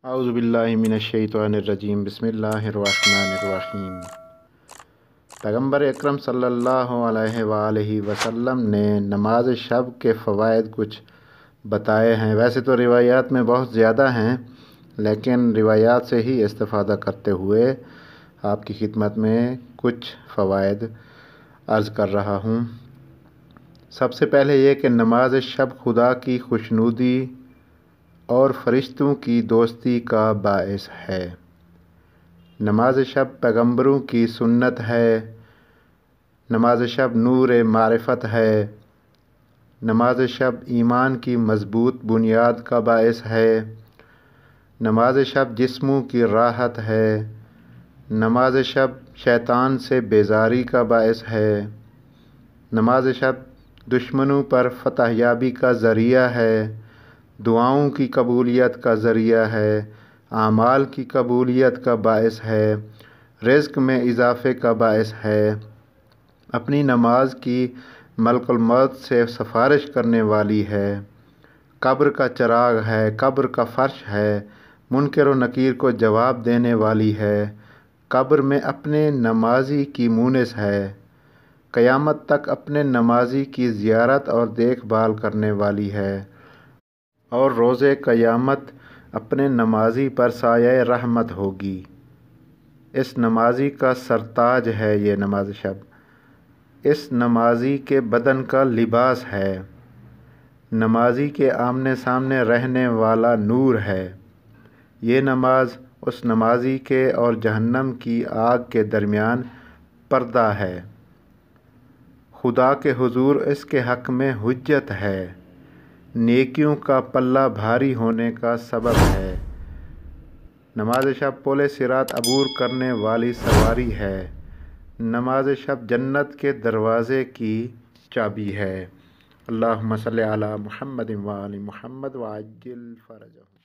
اعوذ باللہ من الشیطان الرجیم بسم اللہ الرحمن الرحیم۔ پیغمبر اکرم صلی اللہ علیہ وآلہ وسلم نے نماز شب کے فوائد کچھ بتائے ہیں۔ ویسے تو روایات میں بہت زیادہ ہیں، لیکن روایات سے ہی استفادہ کرتے ہوئے آپ کی خدمت میں کچھ فوائد عرض کر رہا ہوں۔ سب سے پہلے یہ کہ نماز شب خدا کی خوشنودی اور فرشتوں کی دوستی کا باعث ہے۔ نماز شب پیغمبروں کی سنت ہے۔ نماز شب نور معرفت ہے۔ نماز شب ایمان کی مضبوط بنیاد کا باعث ہے۔ نماز شب جسموں کی راحت ہے۔ نماز شب شیطان سے بیزاری کا باعث ہے۔ نماز شب دشمنوں پر فتح یابی کا ذریعہ ہے۔ دعاؤں کی قبولیت کا ذریعہ ہے۔ اعمال کی قبولیت کا باعث ہے۔ رزق میں اضافے کا باعث ہے۔ اپنی نماز کی ملک الموت سے سفارش کرنے والی ہے۔ قبر کا چراغ ہے۔ قبر کا فرش ہے۔ منکر و نکیر کو جواب دینے والی ہے۔ قبر میں اپنے نمازی کی مونس ہے۔ قیامت تک اپنے نمازی کی زیارت اور دیکھ بھال کرنے والی ہے، اور روز قیامت اپنے نمازی پر سایہ رحمت ہوگی۔ اس نمازی کا سرتاج ہے یہ نماز شب۔ اس نمازی کے بدن کا لباس ہے۔ نمازی کے آمنے سامنے رہنے والا نور ہے۔ یہ نماز اس نمازی کے اور جہنم کی آگ کے درمیان پردہ ہے۔ خدا کے حضور اس کے حق میں حجت ہے۔ نیکیوں کا پلہ بھاری ہونے کا سبب ہے۔ نماز شب پل صراط عبور کرنے والی سواری ہے۔ نماز شب جنت کے دروازے کی چابی ہے۔ اللہم صلی علی محمد وآل محمد وعجل فرجہ۔